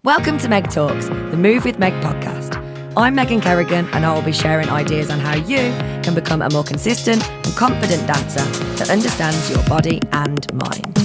Welcome to Meg Talks, the Move with Meg podcast. I'm Megan Kerrigan, and I will be sharing ideas on how you can become a more consistent and confident dancer that understands your body and mind.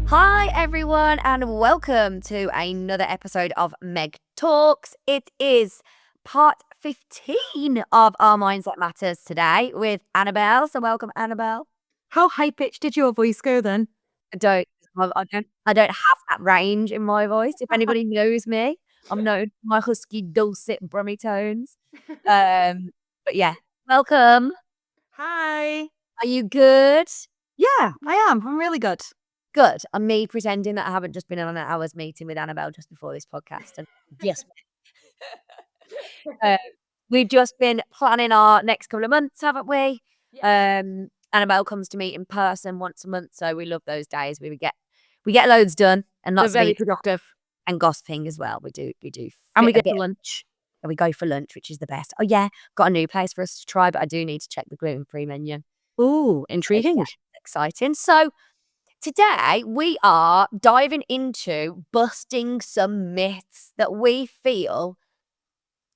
Hi everyone, and welcome to another episode of Meg Talks. It is part 15 of our Mindset Matters today with Annabelle. So welcome, Annabelle. How high pitched did your voice go then? I don't have that range in my voice. If anybody knows me, I'm known for my husky, dulcet, brummy tones. But yeah, welcome. Hi. Are you good? Yeah, I am. I'm really good. Good. And me pretending that I haven't just been on an hour's meeting with Annabelle just before this podcast. And yes, we've just been planning our next couple of months, haven't we? Yeah. Annabelle comes to meet in person once a month, so we love those days. We get loads done and lots They're very of productive. and gossiping as well. We do, And we get to lunch. And we go for lunch, which is the best. Oh yeah, got a new place for us to try, but I do need to check the gluten-free menu. Ooh, intriguing. Yeah, exciting. So today we are diving into busting some myths that we feel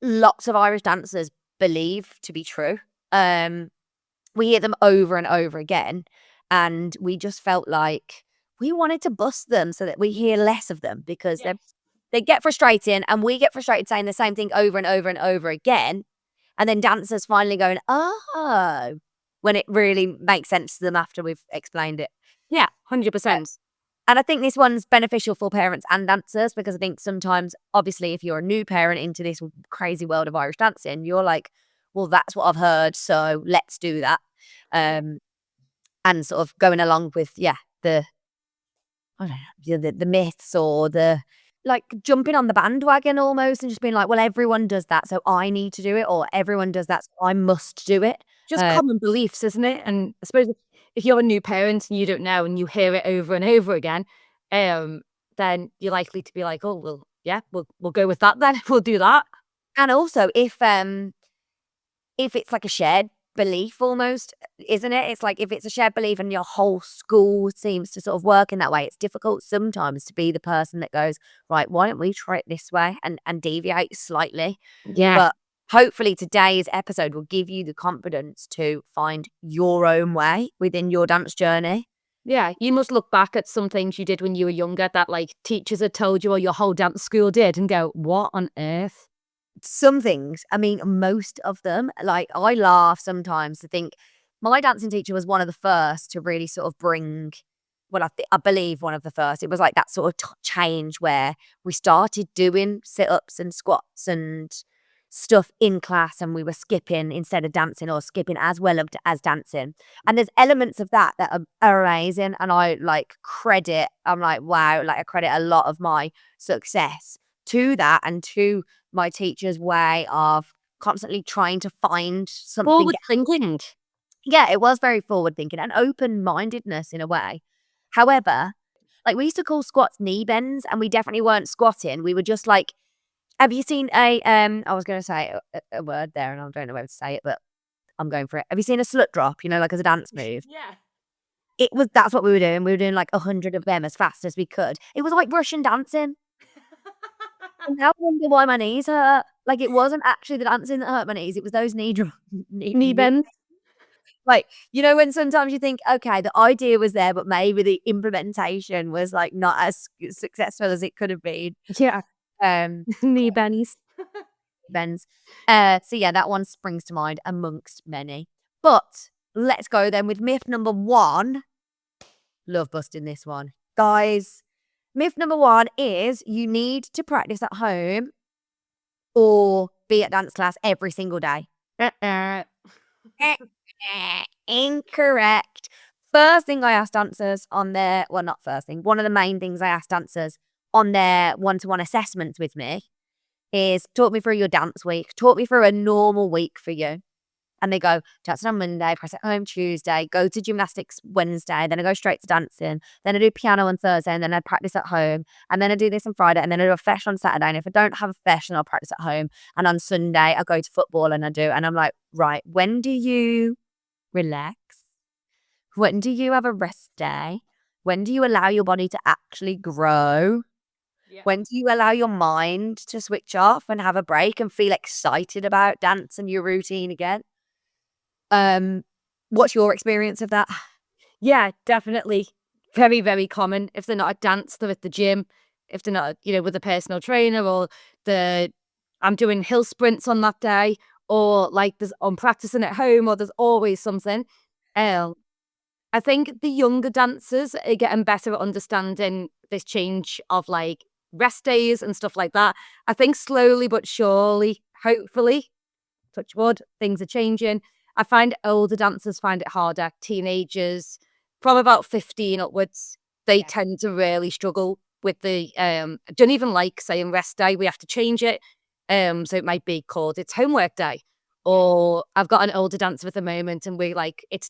lots of Irish dancers believe to be true. We hear them over and over again, and we just felt like we wanted to bust them so that we hear less of them, because they get frustrating, and we get frustrated saying the same thing over and over and over again, and then dancers finally going, oh, when it really makes sense to them after we've explained it. Yeah, 100%. And I think this one's beneficial for parents and dancers, because I think sometimes, obviously, if you're a new parent into this crazy world of Irish dancing, you're like, well, that's what I've heard, so let's do that. And sort of going along with, the myths, or the, like, jumping on the bandwagon almost, and just being like, well, everyone does that, so I need to do it, or everyone does that, so I must do it. Just common beliefs, isn't it? And I suppose if you're a new parent and you don't know and you hear it over and over again, then you're likely to be like, oh, well, yeah, we'll go with that then. We'll do that. And also, if it's like a shared belief almost, isn't it? It's like, if it's a shared belief and your whole school seems to sort of work in that way, it's difficult sometimes to be the person that goes, right, why don't we try it this way and deviate slightly? Yeah. But hopefully today's episode will give you the confidence to find your own way within your dance journey. Yeah, you must look back at some things you did when you were younger that, like, teachers had told you or your whole dance school did, and go, what on earth? Some things, I mean, most of them, like, I laugh sometimes to think my dancing teacher was one of the first to really sort of bring, well, I believe one of the first. It was like that sort of change where we started doing sit-ups and squats and stuff in class, and we were skipping instead of dancing, or skipping as well as dancing. And there's elements of that are amazing, and I credit a lot of my success to that, and to my teacher's way of constantly trying to find something. Forward thinking. Yeah, it was very forward thinking and open-mindedness in a way. However, like, we used to call squats knee bends, and we definitely weren't squatting. We were just like, have you seen I was going to say a word there, and I don't know whether to say it, but I'm going for it. Have you seen a slut drop, like as a dance move? Yeah. That's what we were doing. We were doing like 100 of them as fast as we could. It was like Russian dancing. And now I wonder why my knees hurt. Like, it wasn't actually the dancing that hurt my knees. It was those knee bends. Like, when sometimes you think, okay, the idea was there, but maybe the implementation was like not as successful as it could have been. Yeah. Knee bends. So yeah, that one springs to mind amongst many. But let's go then with myth number 1. Love busting this one, guys. Myth number 1 is you need to practice at home or be at dance class every single day. Incorrect. First thing I ask dancers on their, well, not first thing, one of the main things I ask dancers on their one-to-one assessments with me is, talk me through your dance week. Talk me through a normal week for you. and they go dancing on Monday, press at home Tuesday, go to gymnastics Wednesday, then I go straight to dancing, then I do piano on Thursday, and then I practice at home, and then I do this on Friday, and then I do a fesh on Saturday, and if I don't have a fesh, then I'll practice at home, and on Sunday I go to football and and I'm like, right, when do you relax? When do you have a rest day? When do you allow your body to actually grow? When do you allow your mind to switch off and have a break and feel excited about dance and your routine again? What's your experience of that? Yeah, definitely. Very, very common. If they're not at dance, they're at the gym. If they're not, with a personal trainer, or I'm doing hill sprints on that day, or like I'm practicing at home, or there's always something. I think the younger dancers are getting better at understanding this change of like rest days and stuff like that. I think slowly but surely, hopefully, touch wood, things are changing. I find older dancers find it harder. Teenagers from about 15 upwards, they tend to really struggle with I don't even like saying rest day. We have to change it. So it might be called it's homework day. Or I've got an older dancer at the moment and it's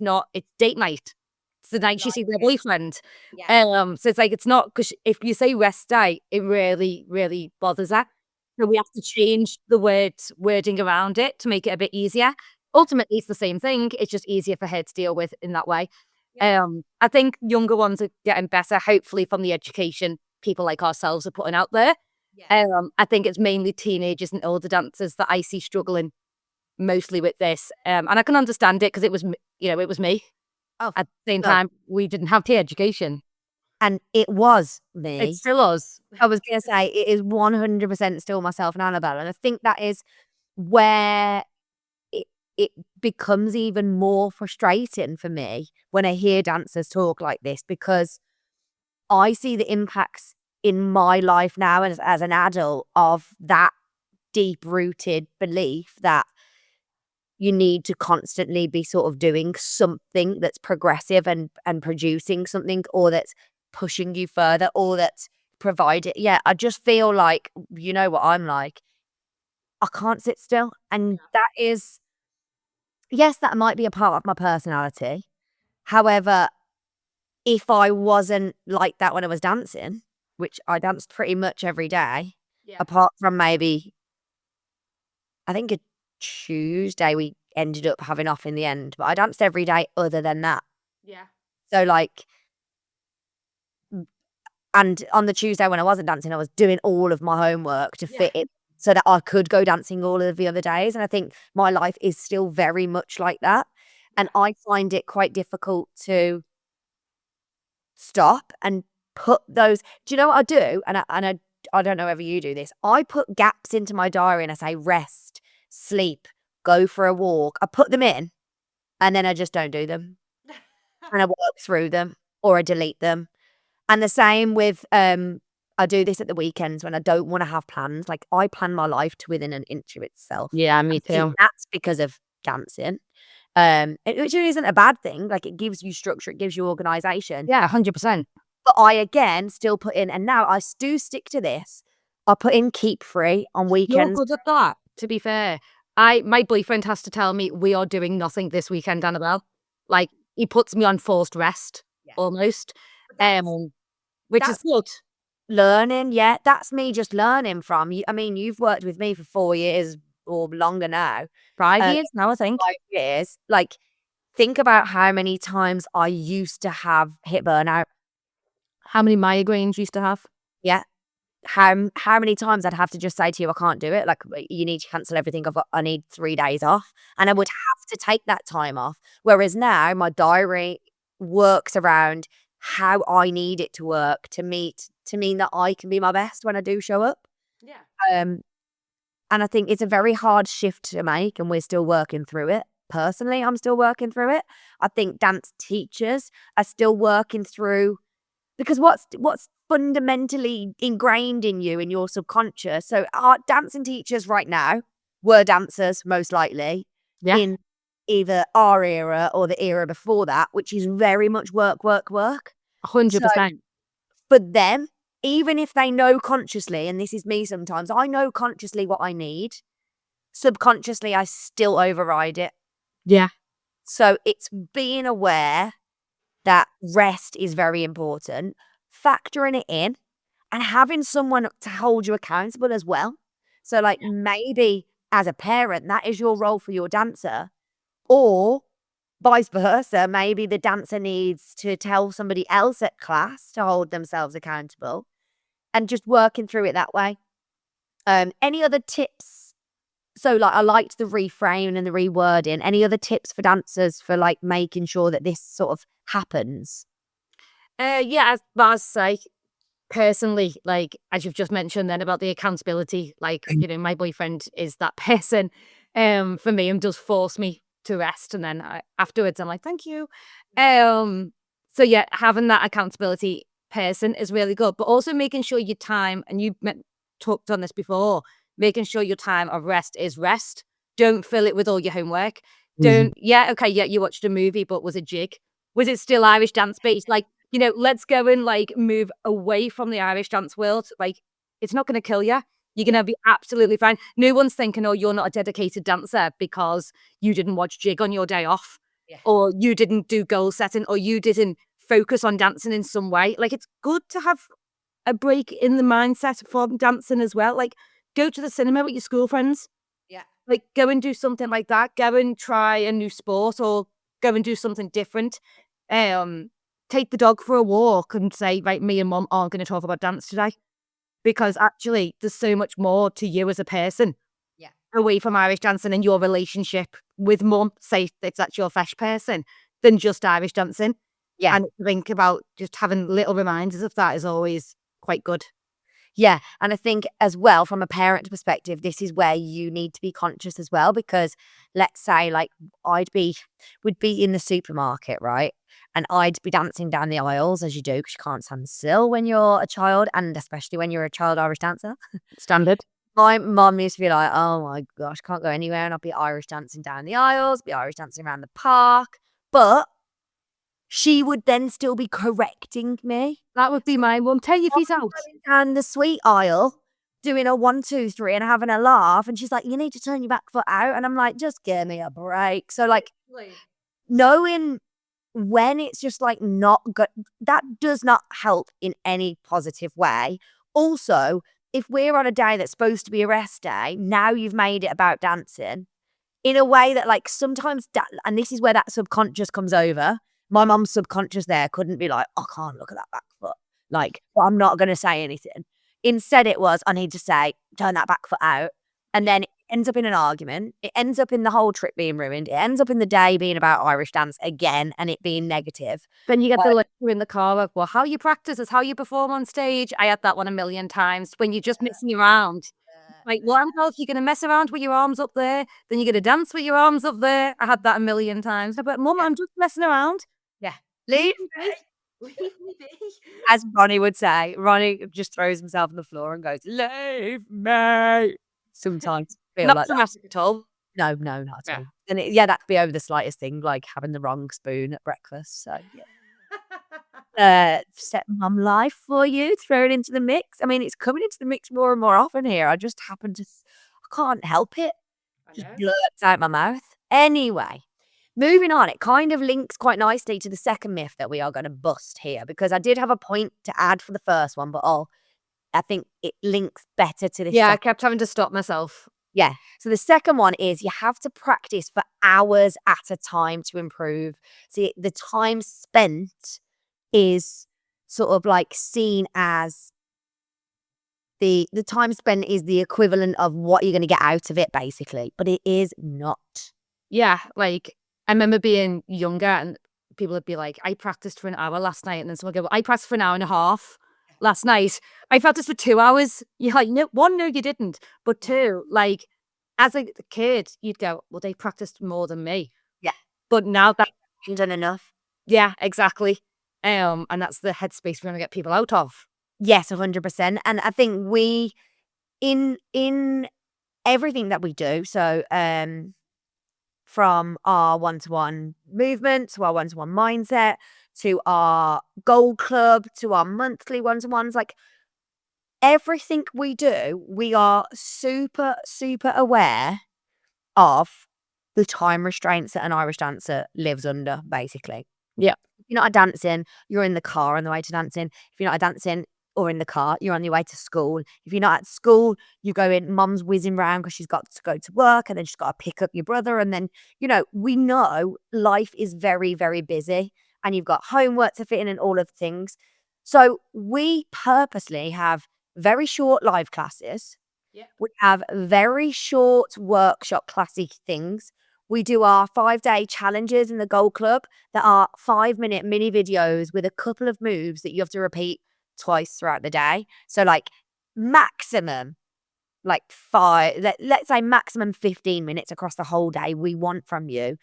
date night. It's the night she sees their boyfriend. So it's like, it's not, because if you say rest day, it really, really bothers her. So we have to change the wording around it to make it a bit easier. Ultimately, it's the same thing. It's just easier for her to deal with in that way. I think younger ones are getting better, hopefully, from the education people like ourselves are putting out there. I think it's mainly teenagers and older dancers that I see struggling mostly with this. And I can understand it because it was me. Oh, at the same time, we didn't have tea education. And it was me. It's still us. I was going to say, it is 100% still myself and Annabelle. And I think that is where it becomes even more frustrating for me when I hear dancers talk like this, because I see the impacts in my life now as an adult of that deep-rooted belief that you need to constantly be sort of doing something that's progressive and producing something, or that's pushing you further, or that's provided. Yeah, I just feel like, what I'm like, I can't sit still. And that is, yes, that might be a part of my personality. However, if I wasn't like that when I was dancing, which I danced pretty much every day, apart from maybe, I think a Tuesday we ended up having off in the end, but I danced every day other than that. So and on the Tuesday when I wasn't dancing, I was doing all of my homework to fit it so that I could go dancing all of the other days. And I think my life is still very much like that. And I find it quite difficult to stop and put those. Do you know what I do? And I don't know whether you do this. I put gaps into my diary and I say rest, sleep, go for a walk. I put them in and then I just don't do them. And I work through them or I delete them. And the same with I do this at the weekends when I don't want to have plans. Like, I plan my life to within an inch of itself. Yeah, me I think too. that's because of dancing. Which isn't a bad thing. Like, it gives you structure, it gives you organization. Yeah, 100%. But I again still put in, and now I do stick to this. I put in keep free on You're weekends. good at that, to be fair. My boyfriend has to tell me we are doing nothing this weekend, Annabelle. Like, he puts me on forced rest, almost. Which is good. Learning, that's me just learning from you. I mean, you've worked with me for 4 years or longer now. 5 years now, I think. 5 years. Like, think about how many times I used to have hip burnout. How many migraines you used to have? Yeah. How many times I'd have to just say to you, I can't do it. Like, you need to cancel everything. I need 3 days off. And I would have to take that time off. Whereas now my diary works around how I need it to work to mean that I can be my best when I do show up. And I think it's a very hard shift to make, and we're still working through it. Personally, I'm still working through it. I think dance teachers are still working through, because what's fundamentally ingrained in you, in your subconscious. So our dancing teachers right now were dancers, most likely, in either our era or the era before that, which is very much work. 100%. So for them, even if they know consciously, and this is me sometimes, I know consciously what I need. Subconsciously, I still override it. Yeah. So it's being aware that rest is very important, factoring it in, and having someone to hold you accountable as well. So, like, maybe as a parent, that is your role for your dancer, or vice versa. Maybe the dancer needs to tell somebody else at class to hold themselves accountable, and just working through it that way. Any other tips? So, like, I liked the reframe and the rewording. Any other tips for dancers for, like, making sure that this sort of happens? Yeah, as Baz say, personally, like, as you've just mentioned then about the accountability, like, my boyfriend is that person, for me and does force me to rest, and then afterwards I'm like, "Thank you." So yeah, having that accountability person is really good, but also making sure your time, and you talked on this before, making sure your time of rest is rest. Don't fill it with all your homework. Don't yeah, okay, yeah, you watched a movie, but was it jig? Was it still Irish dance based? Like, let's go and, like, move away from the Irish dance world. Like, it's not gonna kill you. You're gonna be absolutely fine. No one's thinking, "Oh, you're not a dedicated dancer because you didn't watch jig on your day off, Yeah. or you didn't do goal setting, or you didn't focus on dancing in some way." Like, it's good to have a break in the mindset from dancing as well. Like, go to the cinema with your school friends. Yeah. Like, go and do something like that. Go and try a new sport, or go and do something different. Um, Take the dog for a walk and say, "Right, me and mum aren't gonna talk about dance today." Because actually there's so much more to you as a person Yeah. away from Irish dancing and your relationship with mum, say if that's your fresh person, than just Irish dancing. Yeah. And think about just having little reminders of that is always quite good. Yeah, and I think as well from a parent perspective, this is where you need to be conscious as well, because let's say like would be in the supermarket, right? And I'd be dancing down the aisles as you do because you can't stand still when you're a child, and especially when you're a child Irish dancer. Standard. My mum used to be like, "Oh my gosh, can't go anywhere," and I'll be Irish dancing down the aisles, be Irish dancing around the park, but she would then still be correcting me. That would be my mum. Take your feet out. Going down the sweet aisle, doing a 1, 2, 3 and having a laugh, and she's like, "You need to turn your back foot out," and I'm like, "Just give me a break." So, like, knowing when it's just, like, not good, that does not help in any positive way. Also, if we're on a day that's supposed to be a rest day, now you've made it about dancing in a way that, like, sometimes and this is where that subconscious comes over. My mum's subconscious there couldn't be like, "I can't look at that back foot." Like, "Well, I'm not gonna say anything." Instead, it was, "I need to say, turn that back foot out." And then it ends up in an argument. It ends up in the whole trip being ruined. It ends up in the day being about Irish dance again and it being negative. Then you get But the lecture in the car of, well, how you practice is how you perform on stage. I had that one a million times when you're just messing around. Like, well, I'm told you're gonna mess around with your arms up there, then you're gonna dance with your arms up there. I had that a million times. But mum, Yeah. I'm just messing around. Yeah. Leave me me. be. Leave me be. As Ronnie would say, Ronnie just throws himself on the floor and goes, "Leave me." Sometimes feel Not like that. dramatic at all. No, no, not at Yeah. all. And yeah, that'd be over the slightest thing, like having the wrong spoon at breakfast. So yeah. Stepmom life for you, throw it into the mix. I mean, it's coming into the mix more and more often here. I just happen to, I can't help it. I Just know. blurts out my mouth. Anyway, moving on, it kind of links quite nicely to the second myth that we are going to bust here, because I did have a point to add for the first one, but I think it links better to this. Yeah, I kept having to stop myself. Yeah. So the second one is you have to practice for hours at a time to improve. See, the time spent is sort of like seen as the time spent is the equivalent of what you're going to get out of it, basically, but it is not. Yeah, like, I remember being younger and people would be like, "I practiced for an hour last night," and then someone would go, "Well, I practiced for an hour and a half last night. I practiced for 2 hours." You're like, "No, 1, no, you didn't." But 2, like, as a kid, you'd go, "Well, they practiced more than me." Yeah. But now that You've done enough. yeah, exactly. And that's the headspace we wanna get people out of. Yes, 100%. And I think we, in everything that we do, so from our one-to-one movement to our one-to-one mindset to our gold club to our monthly one-to-ones, like everything we do, we are super, super aware of the time restraints that an Irish dancer lives under, basically. Yeah. If you're not dancing, you're in the car on the way to dancing. If you're not dancing or in the car, you're on your way to school. If you're not at school, you go in, mum's whizzing around because she's got to go to work, and then she's got to pick up your brother. And then, we know life is very, very busy, and you've got homework to fit in and all of the things. So we purposely have very short live classes. Yeah. We have very short workshop classic things. We do our 5-day challenges in the Gold Club that are 5-minute mini videos with a couple of moves that you have to repeat twice throughout the day. So maximum, let's say maximum 15 minutes across the whole day we want from you.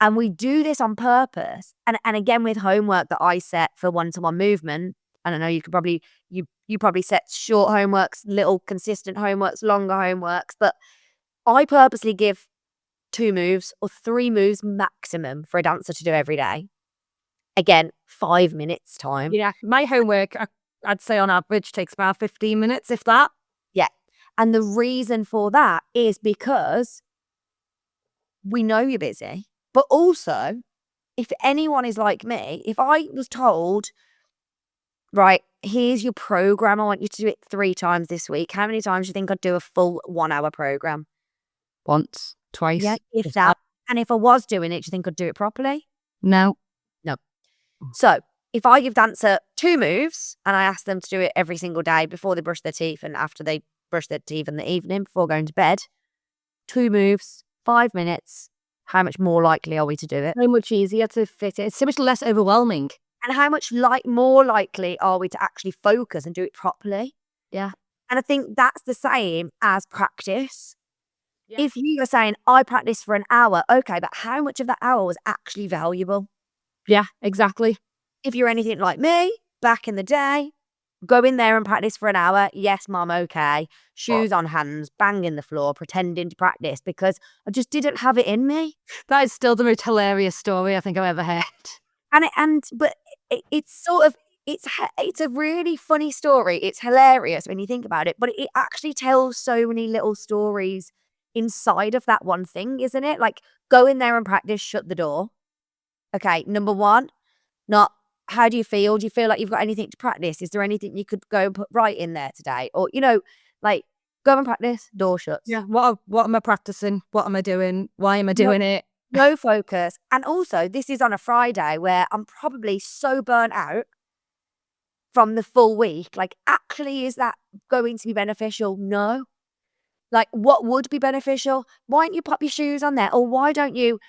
And we do this on purpose. And again, with homework that I set for one-to-one movement, I don't know, you probably set short homeworks, little consistent homeworks, longer homeworks, but I purposely give 2 moves or 3 moves maximum for a dancer to do every day. Again, 5 minutes time. Yeah. My homework, I'd say on average, takes about 15 minutes, if that. Yeah. And the reason for that is because we know you're busy, but also if anyone is like me, if I was told, right, here's your program, I want you to do it 3 times this week, how many times do you think I'd do a full 1-hour program? Once, twice. Yeah, if that. And if I was doing it, do you think I'd do it properly? No. So if I give dancer 2 moves and I ask them to do it every single day before they brush their teeth and after they brush their teeth in the evening before going to bed, 2 moves, 5 minutes, how much more likely are we to do it? So much easier to fit it. It's so much less overwhelming. And how much more likely are we to actually focus and do it properly? Yeah. And I think that's the same as practice. Yeah. If you are saying, I practice for an hour, okay, but how much of that hour was actually valuable? Yeah, exactly. If you're anything like me, back in the day, go in there and practice for an hour. Yes, mum, okay. Shoes on hands, banging the floor, pretending to practice because I just didn't have it in me. That is still the most hilarious story I think I've ever heard. But it's sort of, it's a really funny story. It's hilarious when you think about it, but it actually tells so many little stories inside of that one thing, isn't it? Like, go in there and practice, shut the door. Okay, number 1, not how do you feel? Do you feel like you've got anything to practice? Is there anything you could go and put right in there today? Or, go and practice, door shuts. Yeah. What am I practicing? What am I doing? Why am I doing it? No focus. And also, this is on a Friday where I'm probably so burnt out from the full week. Like, actually, is that going to be beneficial? No. Like, what would be beneficial? Why don't you pop your shoes on there? Or why don't you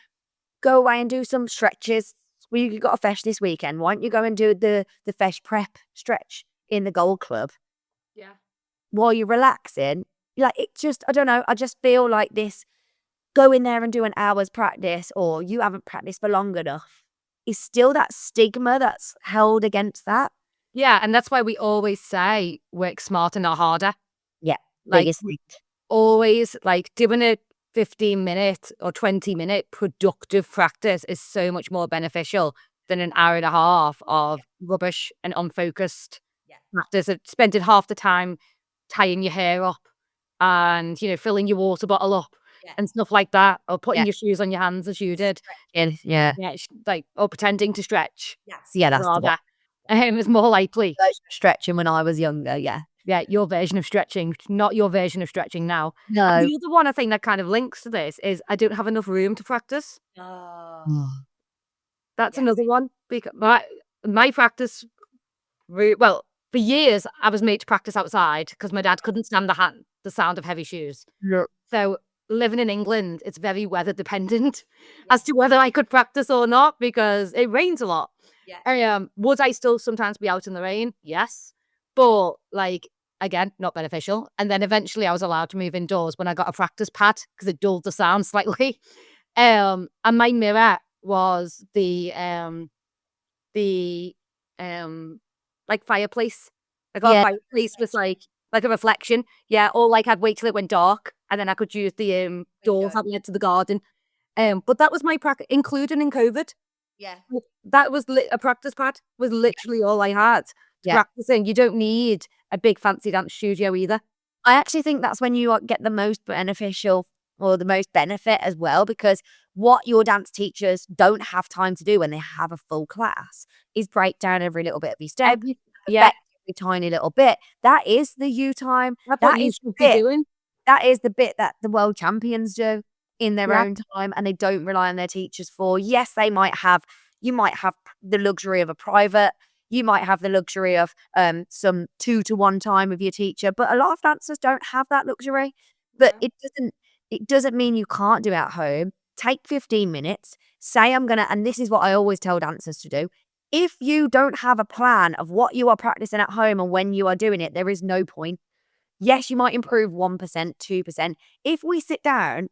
go away and do some stretches? Well, you got a fesh this weekend. Why don't you go and do the fesh prep stretch in the Gold Club? Yeah. While you're relaxing. Like, it just, I don't know. I just feel like this, go in there and do an hour's practice or you haven't practiced for long enough is still that stigma that's held against that. Yeah. And that's why we always say work smarter, not harder. Yeah. Like, Biggest thing. always doing a 15-minute or 20-minute productive practice is so much more beneficial than an hour and a half of rubbish and unfocused practice. Spending half the time tying your hair up and, filling your water bottle up and stuff like that, or putting your shoes on your hands as you did. Yeah. Or pretending to stretch. Yes. Yeah, that's the one. It's more likely. Stretching when I was younger, yeah. Yeah, your version of stretching, not your version of stretching now. No. And the other one I think that kind of links to this is I don't have enough room to practice. That's another one. Because my practice, for years I was made to practice outside because my dad couldn't stand the sound of heavy shoes. Yeah. So living in England, it's very weather dependent as to whether I could practice or not because it rains a lot. Yeah. Would I still sometimes be out in the rain? Yes. But again, not beneficial. And then eventually I was allowed to move indoors when I got a practice pad because it dulled the sound slightly. And my mirror was the fireplace. I got a fireplace with like a reflection. Yeah. Or I'd wait till it went dark and then I could use the doors that led to the garden. But that was my practice, including in COVID. Yeah. That was a practice pad was literally all I had. Practicing. You don't need a big fancy dance studio either. I actually think that's when you get the most beneficial or the most benefit as well, because what your dance teachers don't have time to do when they have a full class is break down every little bit of your step, Yeah, perfect every tiny little bit. That is the you time. that's what That you is the should be bit. doing. That is the bit that the world champions do in their Yeah. own time, and they don't rely on their teachers for. Yes, you might have the luxury of a private. You might have the luxury of some 2-to-1 time with your teacher, but a lot of dancers don't have that luxury. But it doesn't mean you can't do it at home. Take 15 minutes. Say I'm gonna, and this is what I always tell dancers to do. If you don't have a plan of what you are practicing at home and when you are doing it, there is no point. Yes, you might improve 1%, 2%. If we sit down,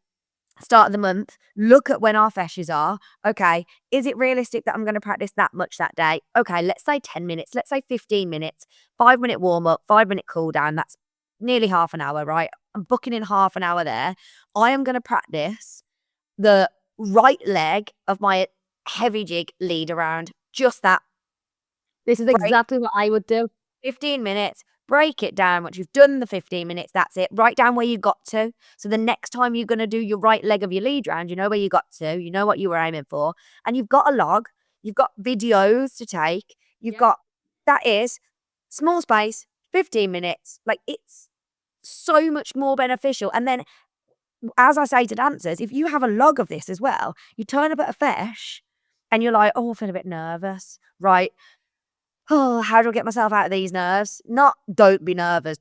start of the month, look at when our feshes are. Okay, is it realistic that I'm going to practice that much that day? Okay, let's say 10 minutes, let's say 15 minutes, 5-minute warm up, 5-minute cool down. That's nearly half an hour, right? I'm booking in half an hour there. I am going to practice the right leg of my heavy jig lead around. Just that. This is Break exactly what I would do. 15 minutes, break it down. Once you've done the 15 minutes, that's it. Write down where you got to. So the next time you're going to do your right leg of your lead round, you know where you got to, you know what you were aiming for, and you've got a log, you've got videos to take, you've got, that is small space, 15 minutes. Like, it's so much more beneficial. And then, as I say to dancers, if you have a log of this as well, you turn up at a fesh and you're like, oh, I feel a bit nervous, right? Oh, how do I get myself out of these nerves? Not don't be nervous,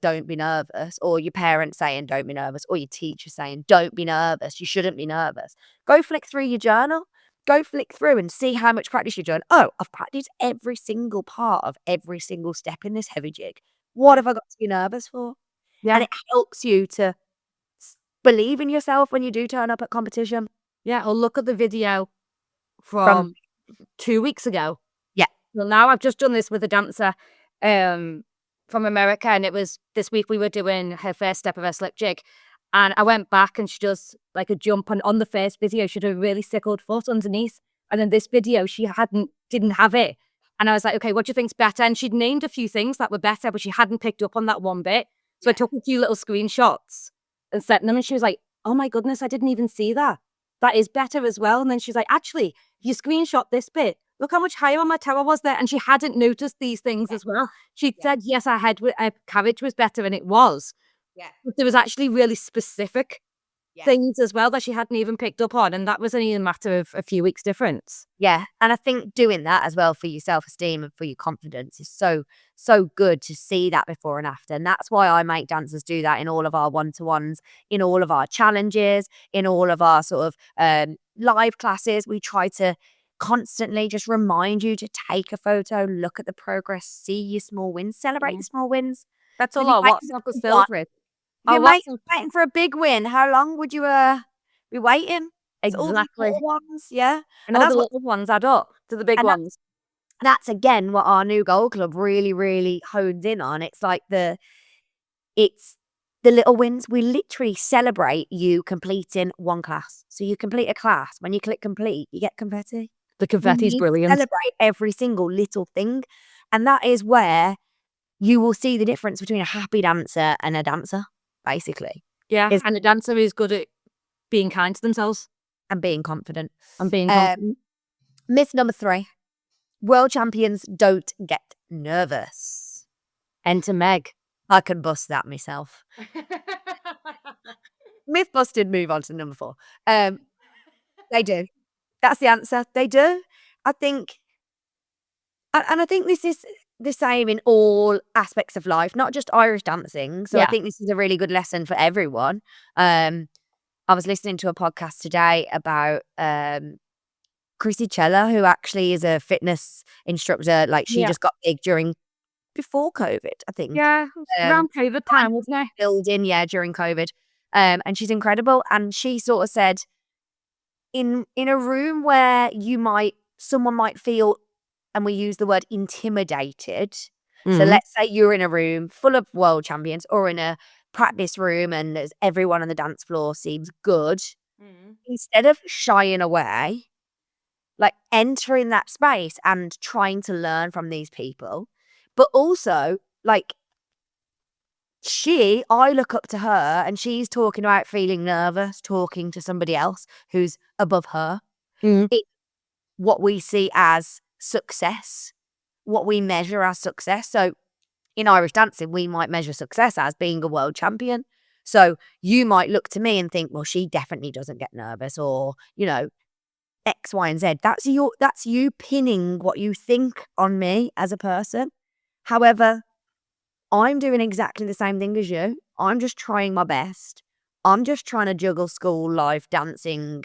or your parents saying don't be nervous, or your teacher saying don't be nervous, you shouldn't be nervous. Go flick through your journal. Go flick through and see how much practice you've done. Oh, I've practiced every single part of every single step in this heavy jig. What have I got to be nervous for? And Yeah, it helps you to believe in yourself when you do turn up at competition. yeah. Or look at the video From from 2 weeks ago. Yeah. Well, now I've just done this with a dancer from America, and it was this week we were doing her first step of her slip jig. And I went back and she does like a jump, and on the first video, she did a really sickled foot underneath. And then this video, she didn't have it. And I was like, okay, what do you think's better? And she'd named a few things that were better, but she hadn't picked up on that one bit. So I took a few little screenshots and sent them, and she was like, oh my goodness, I didn't even see that. That is better as well. And then she's like, actually, if you screenshot this bit, look how much higher on my tower was there. And she hadn't noticed these things as well. She'd said, yes, our carriage was better, and it was. Yeah. But there was actually really specific Yeah. things as well that she hadn't even picked up on. And that was only a matter of a few weeks difference. Yeah, and I think doing that as well for your self-esteem and for your confidence is so, so good to see that before and after. And that's why I make dancers do that in all of our one-to-ones, in all of our challenges, in all of our sort of live classes. We try to constantly just remind you to take a photo, look at the progress, see your small wins, celebrate the small wins. That's If all you're our waiting WhatsApp for was one- filled with. If Our you're WhatsApp, waiting for a big win, how long would you be waiting? It's all the exactly. little ones, yeah. And all the little ones add up to the big and ones. that's again what our new goal club really, really hones in on. It's like it's the little wins. We literally celebrate you completing one class. So you complete a class. When you click complete, you get confetti. The We confetti's need to brilliant. celebrate every single little thing. And that is where you will see the difference between a happy dancer and a dancer, basically, Yeah. is- And a dancer is good at being kind to themselves and being confident. and being confident. Myth number 3. World champions don't get nervous. Enter Meg. I can bust that myself. Myth busted, move on to number 4. They do. That's the answer. They do. I think, and I think this is the same in all aspects of life, not just Irish dancing. So I Yeah. think this is a really good lesson for everyone. I was listening to a podcast today about Chrissy Chella, who actually is a fitness instructor. Like, she Yeah. just got big before COVID, I think. Yeah. Around COVID time, wasn't it? Building, during COVID. And she's incredible. And she sort of said, in a room where someone might feel, and we use the word intimidated. So let's say you're in a room full of world champions, or in a practice room and there's everyone on the dance floor seems good. Instead of shying away, like entering that space and trying to learn from these people, but also like I look up to her and she's talking about feeling nervous, talking to somebody else who's above her. It's what we see as success, what we measure as success. So in Irish dancing, we might measure success as being a world champion. So you might look to me and think, well, she definitely doesn't get nervous, or, X, Y, and Z. That's you pinning what you think on me as a person. However, I'm doing exactly the same thing as you. I'm just trying my best. I'm just trying to juggle school, life, dancing,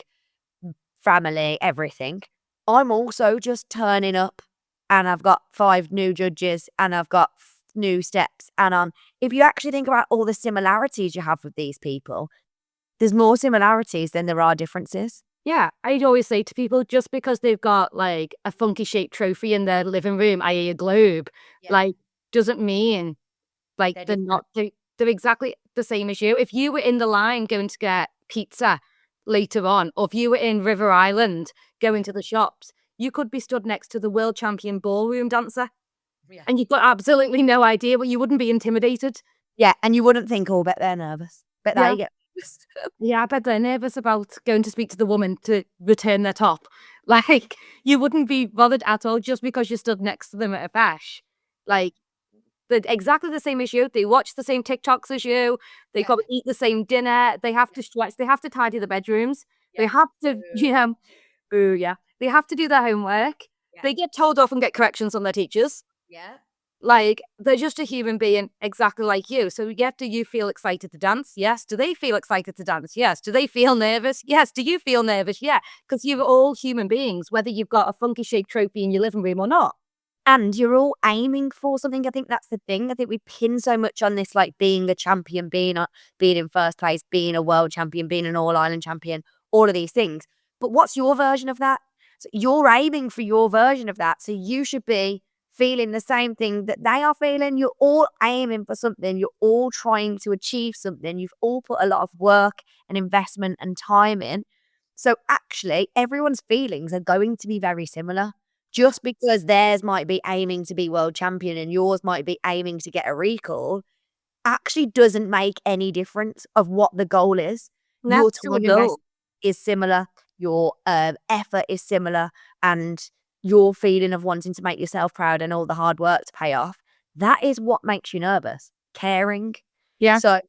family, everything. I'm also just turning up and I've got 5 new judges and I've got new steps. And if you actually think about all the similarities you have with these people, there's more similarities than there are differences. Yeah, I'd always say to people, just because they've got like a funky shaped trophy in their living room, i.e. a globe, like doesn't mean like they're exactly the same as you. If you were in the line going to get pizza later on, or if you were in River Island going to the shops, you could be stood next to the world champion ballroom dancer. Yeah. And you've got absolutely no idea, but you wouldn't be intimidated. Yeah, and you wouldn't think, oh, bet they're nervous. Bet they get nervous. Yeah, I bet they're nervous about going to speak to the woman to return their top. Like, you wouldn't be bothered at all just because you stood next to them at a bash. Like, they're exactly the same as you. They watch the same TikToks as you. They probably eat the same dinner. They have to stretch. They have to tidy the bedrooms. They have to, they have to do their homework. They get told off and get corrections on their teachers. Yeah. Like, they're just a human being exactly like you. So, do you feel excited to dance? Yes. Do they feel excited to dance? Yes. Do they feel nervous? Yes. Do you feel nervous? Yeah. Because you're all human beings, whether you've got a funky shaped trophy in your living room or not. And you're all aiming for something. I think that's the thing. I think we pin so much on this, like being a champion, being in first place, being a world champion, being an all-Ireland champion, all of these things. But what's your version of that? So you're aiming for your version of that. So you should be feeling the same thing that they are feeling. You're all aiming for something. You're all trying to achieve something. You've all put a lot of work and investment and time in. So actually, everyone's feelings are going to be very similar. Just because theirs might be aiming to be world champion and yours might be aiming to get a recall, actually doesn't make any difference of what the goal is. Your time investment is similar. Your effort is similar. And your feeling of wanting to make yourself proud and all the hard work to pay off, that is what makes you nervous. Caring. Yeah. So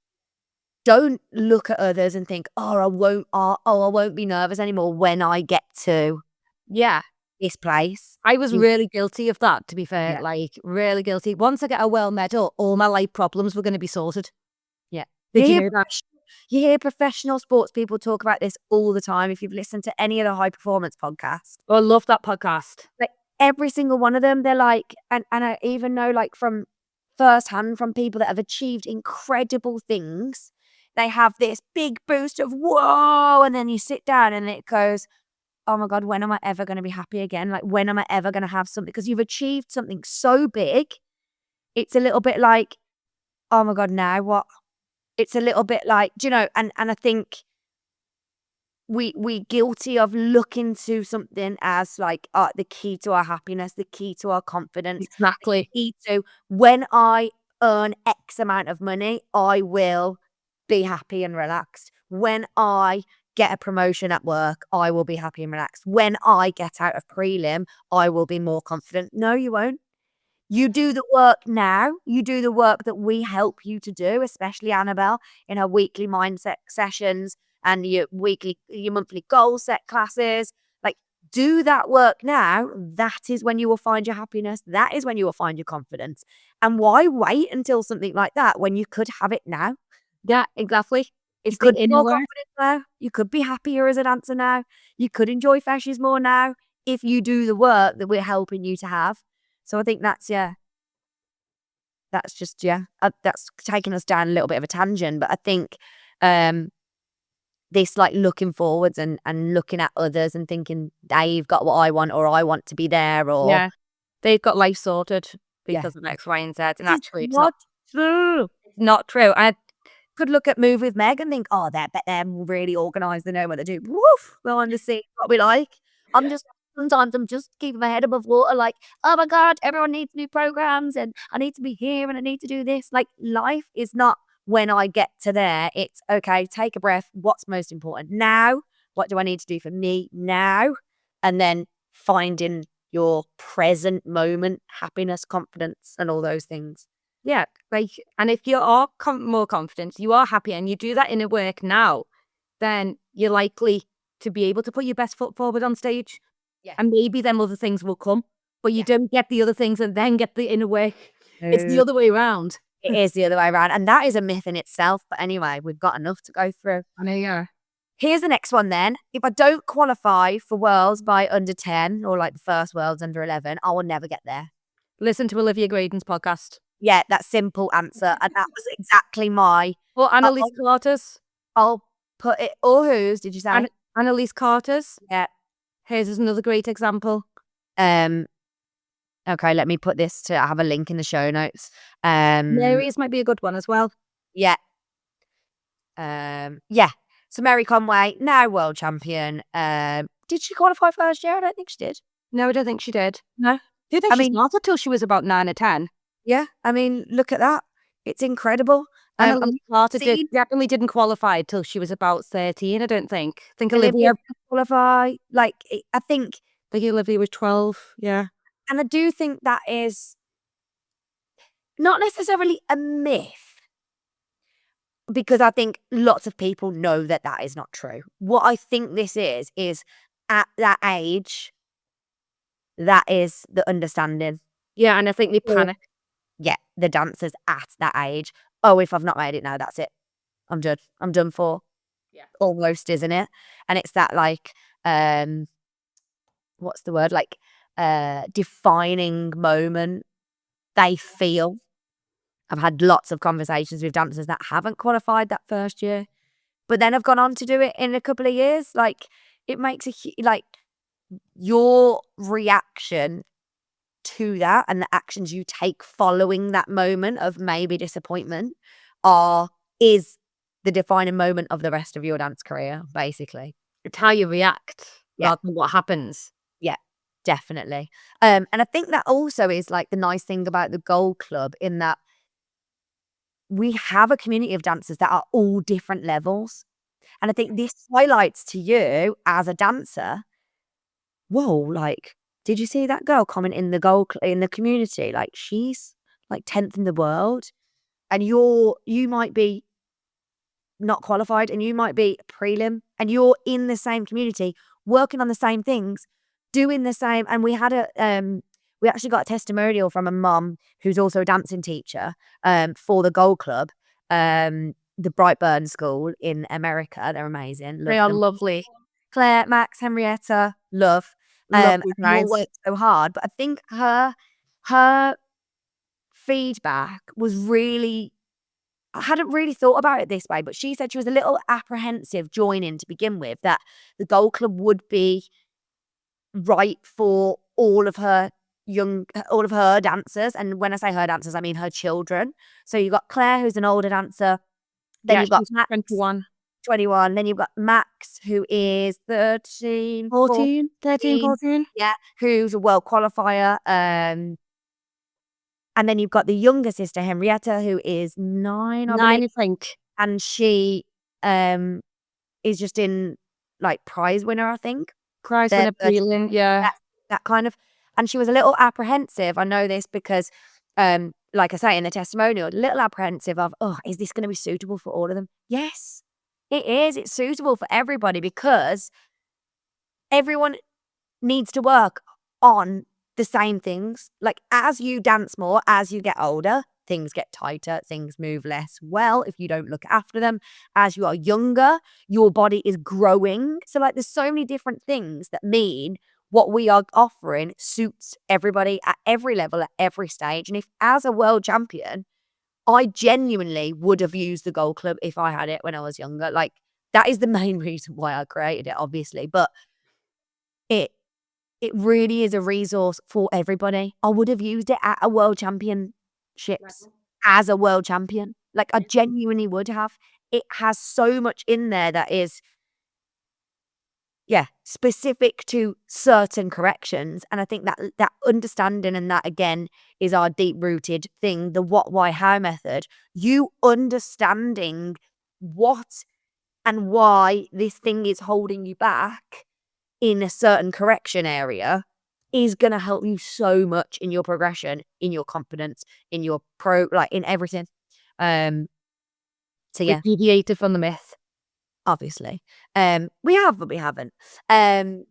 don't look at others and think, I won't be nervous anymore when I get to this place. I was really guilty of that, to be fair. Yeah. Like, really guilty. Once I get a world medal, all my life problems were going to be sorted. Yeah. Did you know that? You hear professional sports people talk about this all the time. If you've listened to any of the high performance podcasts. Oh, I love that podcast. Like every single one of them, they're like, and I even know like from firsthand from people that have achieved incredible things, they have this big boost of whoa, and then you sit down and it goes, oh my God, when am I ever going to be happy again? Like, when am I ever going to have something? Because you've achieved something so big, it's a little bit like, oh my God, now what? It's a little bit like, and I think we guilty of looking to something as like the key to our happiness, the key to our confidence. Exactly. The key to when I earn X amount of money, I will be happy and relaxed. When I get a promotion at work, I will be happy and relaxed. When I get out of prelim, I will be more confident. No, you won't. You do the work now. You do the work that we help you to do, especially Annabelle in her weekly mindset sessions and your monthly goal set classes. Like, do that work now. That is when you will find your happiness. That is when you will find your confidence. And why wait until something like that when you could have it now? Yeah, exactly. You could be more confident now. You could be happier as a dancer now. You could enjoy fashions more now if you do the work that we're helping you to have. So I think that's just, that's taking us down a little bit of a tangent. But I think this like looking forwards and looking at others and thinking they've got what I want or I want to be there or they've got life sorted because of X, Y, and Z. And actually, it's not true. It's not true. I could look at Move with Meg and think, they're really organised. They know what they do. Woof. Well, I'm just seeing what we like. I'm just sometimes I'm just keeping my head above water, like, oh my God, everyone needs new programs and I need to be here and I need to do this. Like, life is not when I get to there. It's okay, take a breath. What's most important now? What do I need to do for me now? And then finding your present moment, happiness, confidence, and all those things. Yeah, like, and if you are more confident, you are happy, and you do that inner work now, then you're likely to be able to put your best foot forward on stage. Yeah. And maybe then other things will come, but you don't get the other things and then get the inner work. It's the No. other way around. It is the other way around. And that is a myth in itself. But anyway, we've got enough to go through. I know, yeah. Here's the next one then. If I don't qualify for Worlds by under 10 or like the first Worlds under 11, I will never get there. Listen to Olivia Graydon's podcast. Yeah, that simple answer. And that was exactly my. Or Annalise Carter's. I'll put it. Or whose, did you say? Annalise Carter's. Yeah. Hers is another great example. Okay, let me put this I have a link in the show notes. Mary's might be a good one as well. Yeah. Yeah. So Mary Conway, now world champion. Did she qualify first year? I don't think she did. No, I don't think she did. No. I don't think she started till she was about 9 or 10. Yeah, I mean, look at that. It's incredible. Annalise Carter definitely didn't qualify till she was about 13, I don't think. I think Olivia qualify. Like, I think Olivia was 12, yeah. And I do think that is not necessarily a myth, because I think lots of people know that that is not true. What I think this is at that age, that is the understanding. Yeah, and I think they panic. Yeah, the dancers at that age. Oh, if I've not made it now, that's it. I'm done. I'm done for. Yeah. Almost, isn't it? And it's that like, what's the word? Like, defining moment they feel. I've had lots of conversations with dancers that haven't qualified that first year, but then have gone on to do it in a couple of years. Like, it makes like your reaction to that and the actions you take following that moment of maybe disappointment is the defining moment of the rest of your dance career, basically. It's how you react rather than what happens. Yeah, definitely. And I think that also is like the nice thing about the Gold Club, in that we have a community of dancers that are all different levels. And I think this highlights to you as a dancer, whoa, like, did you see that girl comment in the community? Like, she's like 10th in the world, and you might be not qualified, and you might be prelim, and you're in the same community, working on the same things, doing the same. And we had we actually got a testimonial from a mum who's also a dancing teacher for the Gold Club, the Brightburn School in America. They're amazing. They are lovely. Claire, Max, Henrietta, love. And they all worked so hard. But I think her feedback was really, I hadn't really thought about it this way, but she said she was a little apprehensive joining to begin with, that the Gold Club would be right for all of her dancers. And when I say her dancers, I mean her children. So you've got Claire, who's an older dancer. Then you've got Max, 21. Then you've got Max, who is 13, 14. Yeah, who's a world qualifier. And then you've got the younger sister, Henrietta, who is 9, I think. And she is just in like prize winner, I think. Prize winner, brilliant, yeah. That kind of. And she was a little apprehensive. I know this because, like I say in the testimonial, a little apprehensive of, is this going to be suitable for all of them? Yes, it is. It's suitable for everybody, because everyone needs to work on the same things. Like, as you dance more, as you get older, things get tighter, things move less well if you don't look after them. As you are younger, your body is growing. So like, there's so many different things that mean what we are offering suits everybody at every level, at every stage. And if, as a world champion, I genuinely would have used the Gold Club if I had it when I was younger. Like, that is the main reason why I created it, obviously. But it really is a resource for everybody. I would have used it at a world championships as a world champion. Like, I genuinely would have. It has so much in there that is specific to certain corrections. And I think that understanding, and that again is our deep-rooted thing, the what, why, how method. You understanding what and why this thing is holding you back in a certain correction area is going to help you so much in your progression, in your confidence, in your in everything. So We've deviated from the myth. obviously. We have, but we haven't. The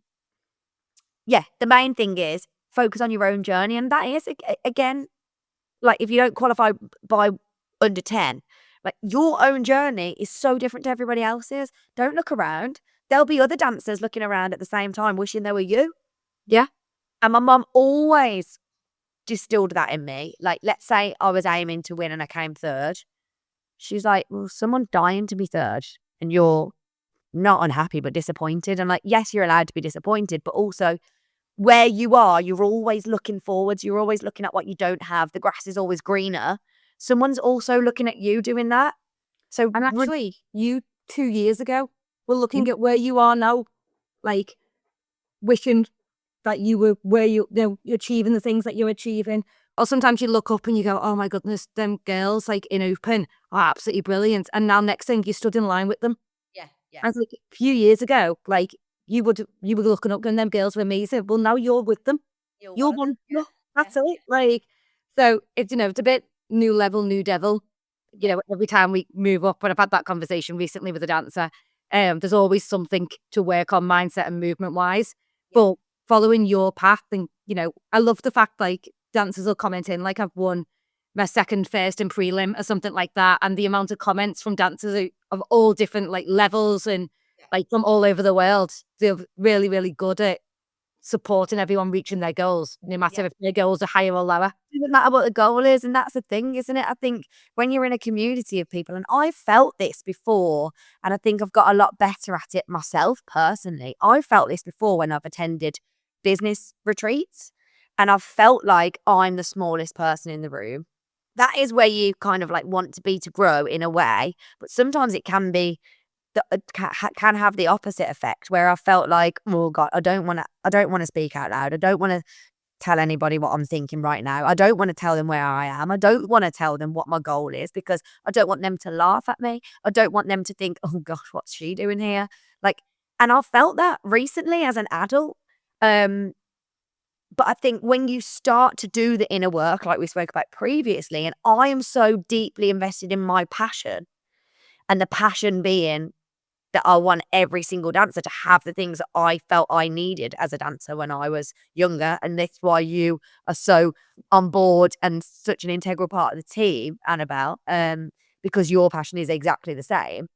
main thing is focus on your own journey. And that is, again, like if you don't qualify by under 10, like your own journey is so different to everybody else's. Don't look around. There'll be other dancers looking around at the same time, wishing they were you. Yeah. And my mum always distilled that in me. Like, let's say I was aiming to win and I came third. She's like, well, someone's dying to be third and you're not unhappy but disappointed. I'm like, yes, you're allowed to be disappointed, but also where you are, you're always looking forwards. You're always looking at what you don't have. The grass is always greener. Someone's also looking at you doing that. So, And actually, you 2 years ago were looking at where you are now, like wishing that you were where you're achieving the things that you're achieving. Or sometimes you look up and you go, oh my goodness, them girls like in open are absolutely brilliant. And now next thing you stood in line with them. yeah. And like a few years ago, like you were looking up and them girls were amazing. Well, now you're with them. You're one. Yeah. That's it. Like, so it's, it's a bit new level, new devil. Every time we move up, and I've had that conversation recently with a dancer, there's always something to work on mindset and movement wise. But following your path, and I love the fact like dancers will comment in, like I've won my second, first and prelim or something like that, and the amount of comments from dancers of all different like levels and like from all over the world, they're really, really good at supporting everyone reaching their goals, no matter if their goals are higher or lower. It doesn't matter what the goal is, and that's the thing, isn't it? I think when you're in a community of people, and I felt this before, and I think I've got a lot better at it myself personally. I felt this before when I've attended business retreats, and I've felt like I'm the smallest person in the room. That is where you kind of like want to be to grow in a way, but sometimes it can be can have the opposite effect where I felt like, oh God, I don't want to speak out loud. I don't want to tell anybody what I'm thinking right now. I don't want to tell them where I am. I don't want to tell them what my goal is because I don't want them to laugh at me. I don't want them to think, oh gosh, what's she doing here? Like, and I felt that recently as an adult. But I think when you start to do the inner work, like we spoke about previously, and I am so deeply invested in my passion, and the passion being that I want every single dancer to have the things that I felt I needed as a dancer when I was younger. And that's why you are so on board and such an integral part of the team, Annabelle, because your passion is exactly the same.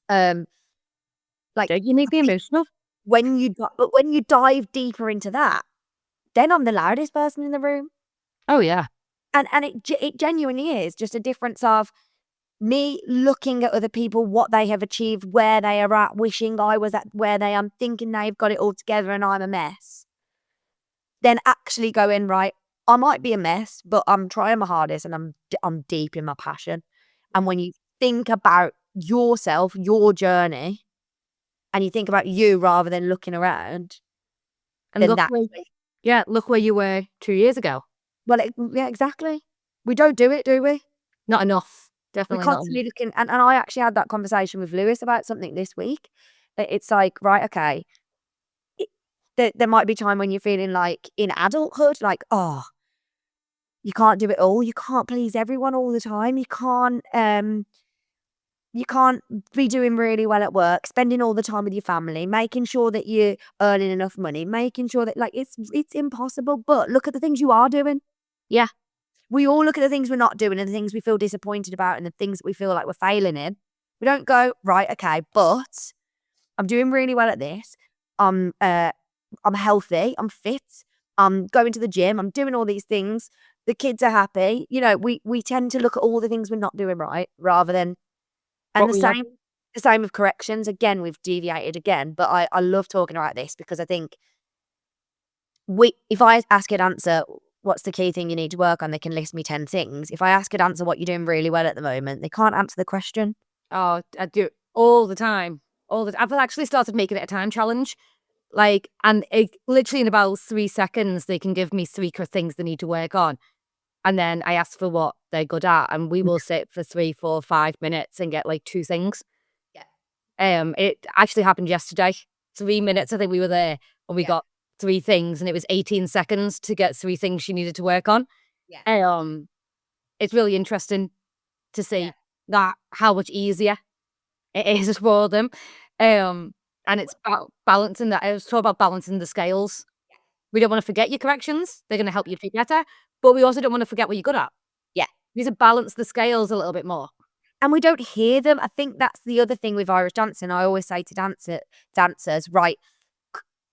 Like, Don't you make me emotional? when you dive deeper into that, then I'm the loudest person in the room. Oh yeah. And it genuinely is just a difference of me looking at other people, what they have achieved, where they are at, wishing I was at where they are, thinking they've got it all together and I'm a mess. Then actually going, right, I might be a mess, but I'm trying my hardest and I'm deep in my passion. And when you think about yourself, your journey, and you think about you rather than looking around, And then look where you were 2 years ago. well, yeah, exactly. We don't do it, do we? Not enough. We're Definitely not. constantly looking, and I actually had that conversation with Lewis about something this week. It's like, right, okay, there might be time when you're feeling like in adulthood, like, oh, you can't do it all. You can't please everyone all the time. You can't be doing really well at work, spending all the time with your family, making sure that you're earning enough money, making sure that like it's impossible. But look at the things you are doing. Yeah. We all look at the things we're not doing and the things we feel disappointed about and the things that we feel like we're failing in. We don't go, right, okay, but I'm doing really well at this. I'm healthy. I'm fit. I'm going to the gym. I'm doing all these things. The kids are happy. We tend to look at all the things we're not doing right rather than, and the same with corrections. Again, we've deviated again, but I love talking about this because I think if I ask a dancer, what's the key thing you need to work on? They can list me 10 things. If I ask a dancer what you're doing really well at the moment, they can't answer the question. Oh, I do it all the time. I've actually started making it a time challenge. Like, and it, literally in about 3 seconds, they can give me 3 things they need to work on. And then I ask for what they're good at, and we will sit for 3, 4, 5 minutes and get like 2 things. Yeah. It actually happened yesterday. 3 minutes, I think we were there, and we Yeah. got 3 things, and it was 18 seconds to get 3 things she needed to work on. Yeah. It's really interesting to see Yeah. that how much easier it is for them. And it's balancing that. I was talking about balancing the scales. We don't want to forget your corrections. They're going to help you do better. But we also don't want to forget what you're good at. Yeah. We need to balance the scales a little bit more. And we don't hear them. I think that's the other thing with Irish dancing. I always say to dancers, right,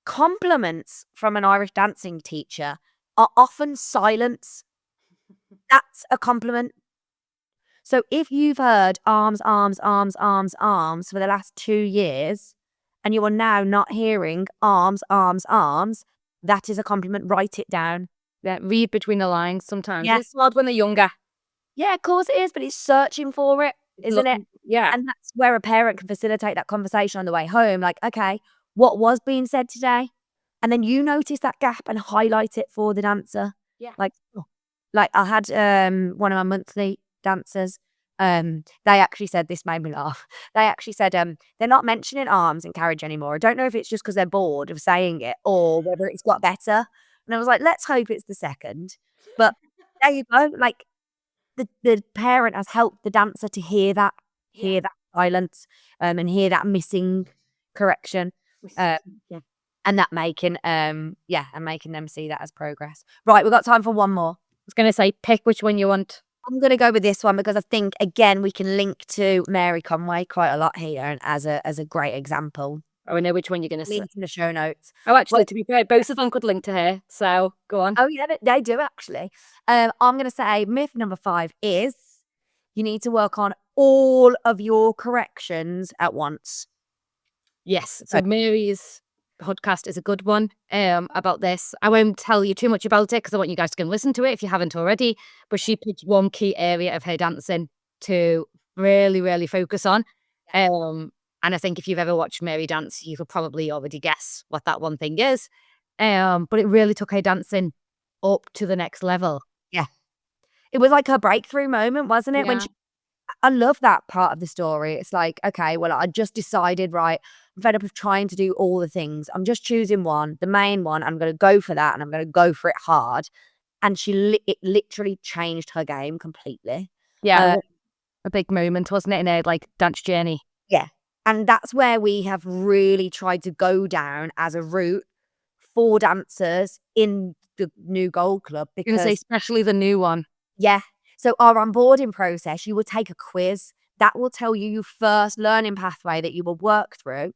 compliments from an Irish dancing teacher are often silence. That's a compliment. So if you've heard arms, arms, arms, arms, arms for the last 2 years, and you are now not hearing arms, arms, arms, that is a compliment. Write it down. Yeah, read between the lines sometimes. Yeah. It's hard when they're younger. Yeah, of course it is, but it's searching for it, isn't it? Yeah. And that's where a parent can facilitate that conversation on the way home. Like, okay, what was being said today? And then you notice that gap and highlight it for the dancer. Yeah. Like I had one of my monthly dancers. They actually said, this made me laugh. They actually said they're not mentioning arms in carriage anymore. I don't know if it's just because they're bored of saying it or whether it's got better. And I was like, let's hope it's the second. But there you go. Like the parent has helped the dancer to hear that silence, and hear that missing correction. And that making and making them see that as progress. Right, we've got time for one more. I was going to say, pick which one you want. I'm going to go with this one because I think, again, we can link to Mary Conway quite a lot here and as a great example. Oh, I know which one you're going to say. Link in the show notes. Oh, actually, to be fair, both of them could link to her. So go on. Oh, yeah, they do actually. I'm going to say myth number 5 is you need to work on all of your corrections at once. Yes. So Mary's podcast is a good one about this. I won't tell you too much about it because I want you guys to go and listen to it if you haven't already. But she picked one key area of her dancing to really, really focus on. And I think if you've ever watched Mary dance, you could probably already guess what that one thing is. But it really took her dancing up to the next level. Yeah. It was like her breakthrough moment, wasn't it? Yeah. I love that part of the story. It's like, okay, well, I just decided, right, I'm fed up of trying to do all the things. I'm just choosing one, the main one. I'm going to go for that and I'm going to go for it hard. And it literally changed her game completely. Yeah. A big moment, wasn't it, in her dance journey? Yeah. And that's where we have really tried to go down as a route for dancers in the new Gold Club. Because especially the new one. Yeah. So our onboarding process, you will take a quiz that will tell you your first learning pathway that you will work through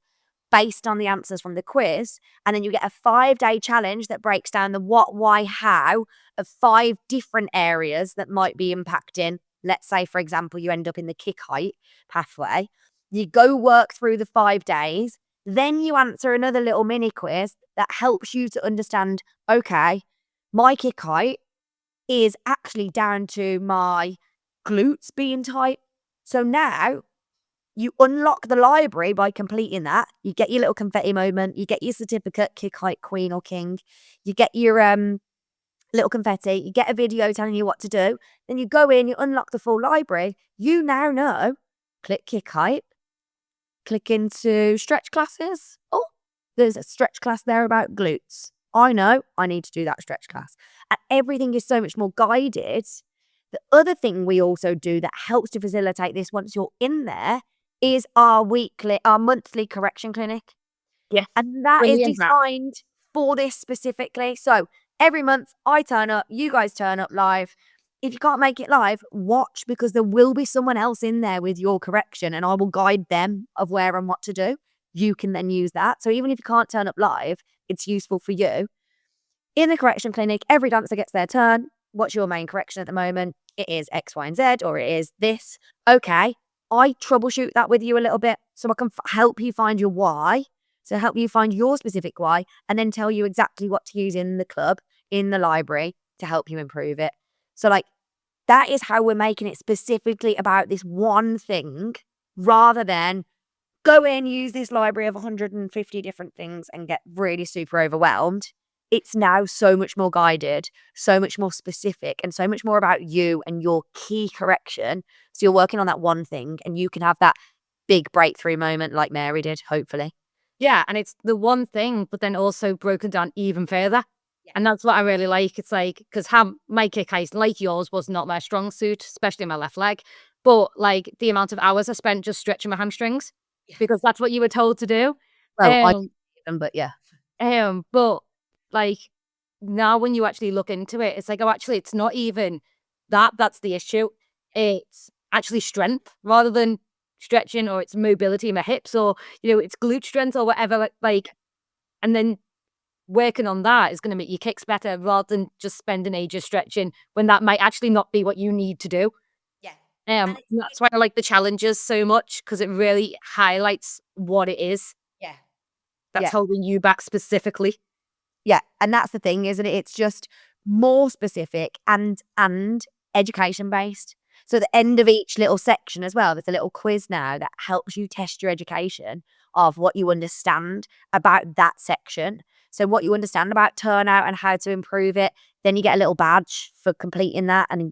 based on the answers from the quiz. And then you get a 5-day challenge that breaks down the what, why, how of 5 different areas that might be impacting. Let's say, for example, you end up in the kick height pathway. You go work through the 5 days. Then you answer another little mini quiz that helps you to understand, okay, my kick height is actually down to my glutes being tight. So now you unlock the library by completing that. You get your little confetti moment. You get your certificate, kick height queen or king. You get your little confetti. You get a video telling you what to do. Then you go in, you unlock the full library. You now know, click kick height, click into stretch classes. Oh, there's a stretch class there about glutes. I know I need to do that stretch class. And everything is so much more guided. The other thing we also do that helps to facilitate this once you're in there is our monthly correction clinic. Yeah. And that is designed for this specifically. So every month I turn up, you guys turn up live. If you can't make it live, watch because there will be someone else in there with your correction and I will guide them of where and what to do. You can then use that. So even if you can't turn up live, it's useful for you. In the correction clinic, every dancer gets their turn. What's your main correction at the moment? It is X, Y, and Z, or it is this. Okay, I troubleshoot that with you a little bit so I can help you find your why. So help you find your specific why and then tell you exactly what to use in the club, in the library to help you improve it. So that is how we're making it specifically about this one thing rather than go in, use this library of 150 different things and get really super overwhelmed. It's now so much more guided, so much more specific, and so much more about you and your key correction. So you're working on that one thing and you can have that big breakthrough moment like Mary did, hopefully. Yeah, and it's the one thing, but then also broken down even further. Yeah. And that's what I really like. It's like, because my kick case, like yours, was not my strong suit, especially my left leg. But like the amount of hours I spent just stretching my hamstrings, because that's what you were told to do. Well, I Um, them, but yeah. but like now when you actually look into it, it's like, oh, actually, it's not even that's the issue. It's actually strength rather than stretching, or it's mobility in my hips, or it's glute strength or whatever. Like, and then working on that is going to make your kicks better rather than just spending ages stretching when that might actually not be what you need to do. Yeah. And that's why I like the challenges so much, because it really highlights what it is Yeah. that's Yeah. holding you back specifically. Yeah. And that's the thing, isn't it? It's just more specific and education based. So at the end of each little section as well, there's a little quiz now that helps you test your education of what you understand about that section. So what you understand about turnout and how to improve it, then you get a little badge for completing that. And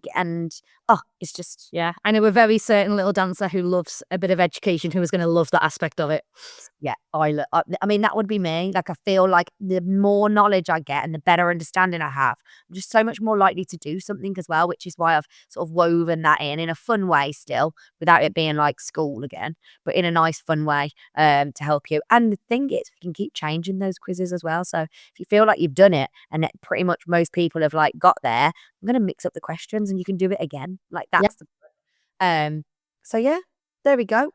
it's just, Yeah, I know a very certain little dancer who loves a bit of education, who is going to love that aspect of it. yeah, I mean, that would be me. Like, I feel like the more knowledge I get and the better understanding I have, I'm just so much more likely to do something as well, which is why I've sort of woven that in a fun way still, without it being like school again, but in a nice, fun way to help you. And the thing is, we can keep changing those quizzes as well. So if you feel like you've done it and that pretty much most people have like got there, I'm going to mix up the questions and you can do it again. Like, that's so yeah, there we go.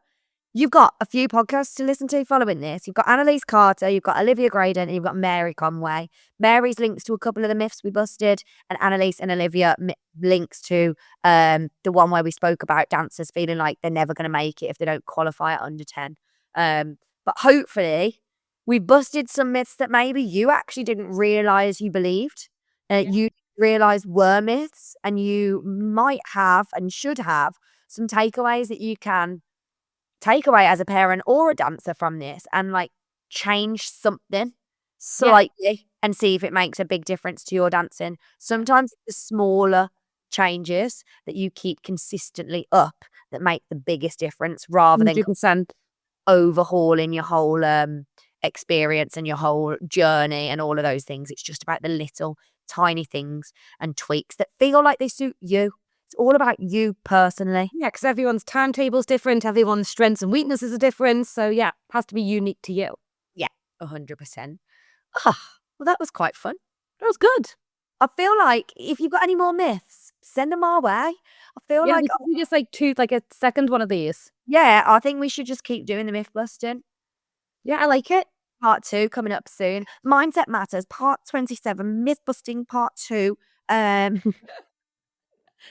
You've got a few podcasts to listen to following this. You've got Annalise Carter, you've got Olivia Graydon, and you've got Mary Conway. Mary's links to a couple of the myths we busted, and Annalise and Olivia links to the one where we spoke about dancers feeling like they're never going to make it if they don't qualify at under 10. But hopefully we've busted some myths that maybe you actually didn't realise you believed. You realise were myths, and you might have and should have some takeaways that you can take away as a parent or a dancer from this and like change something slightly and see if it makes a big difference to your dancing. Sometimes it's the smaller changes that you keep consistently up that make the biggest difference, rather than 100%. overhauling your whole experience and your whole journey and all of those things. It's just about the little tiny things and tweaks that feel like they suit you. It's all about you personally. Yeah, because everyone's timetable is different, everyone's strengths and weaknesses are different. So yeah, it has to be unique to you. Yeah, 100%. Well, that was quite fun. That was good. I feel like if you've got any more myths, send them our way. I feel like we just like a second one of these. Yeah, I think we should just keep doing the myth busting. Yeah, I like it. Part 2 coming up soon. Mindset Matters, part 27, myth busting part 2.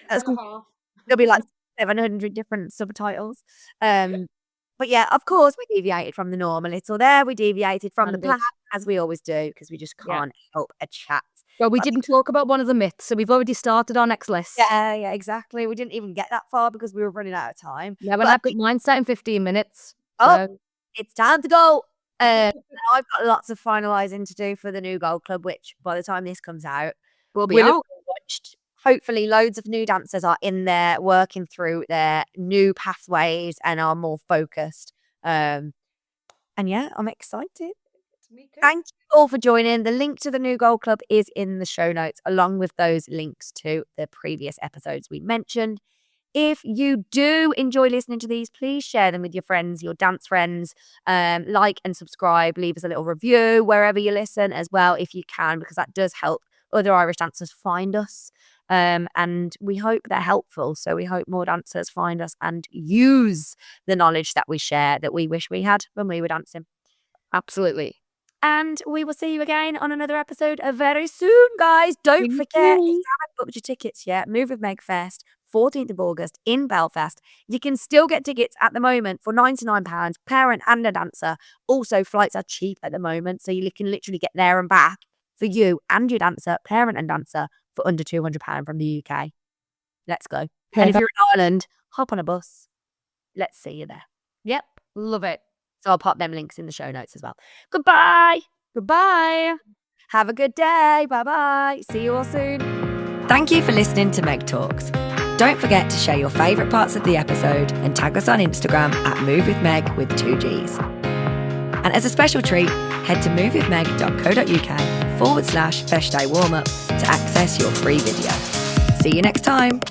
That's There'll be like 700 different subtitles. But yeah, of course, we deviated from the norm a little there. We deviated from the plan, as we always do, because we just can't help a chat. Well, we didn't talk about one of the myths, so we've already started our next list. Yeah, exactly. We didn't even get that far because we were running out of time. Yeah, well, I've got mine set in 15 minutes. It's time to go. I've got lots of finalising to do for the new Gold Club, which by the time this comes out, we'll be out. Watched. Hopefully loads of new dancers are in there working through their new pathways and are more focused. And yeah, I'm excited. Me too. Thank you all for joining. The link to the new Gold Club is in the show notes, along with those links to the previous episodes we mentioned. If you do enjoy listening to these, please share them with your friends, your dance friends. Like and subscribe. Leave us a little review wherever you listen as well, if you can, because that does help other Irish dancers find us. And we hope they're helpful. So we hope more dancers find us and use the knowledge that we share that we wish we had when we were dancing. Absolutely. And we will see you again on another episode very soon, guys. Don't forget, if you haven't booked your tickets yet, Move with Meg Fest, 14th of August in Belfast. You can still get tickets at the moment for £99, parent and a dancer. Also, flights are cheap at the moment, so you can literally get there and back for you and your dancer, parent and dancer, for under £200 from the UK. Let's go. And if you're in Ireland, hop on a bus. Let's see you there. Yep, love it. So I'll pop them links in the show notes as well. Goodbye. Goodbye. Have a good day. Bye-bye. See you all soon. Thank you for listening to Meg Talks. Don't forget to share your favourite parts of the episode and tag us on Instagram at movewithmeg with 2 Gs. And as a special treat, head to movewithmeg.co.uk/Fesh Day Warmup to access your free video. See you next time.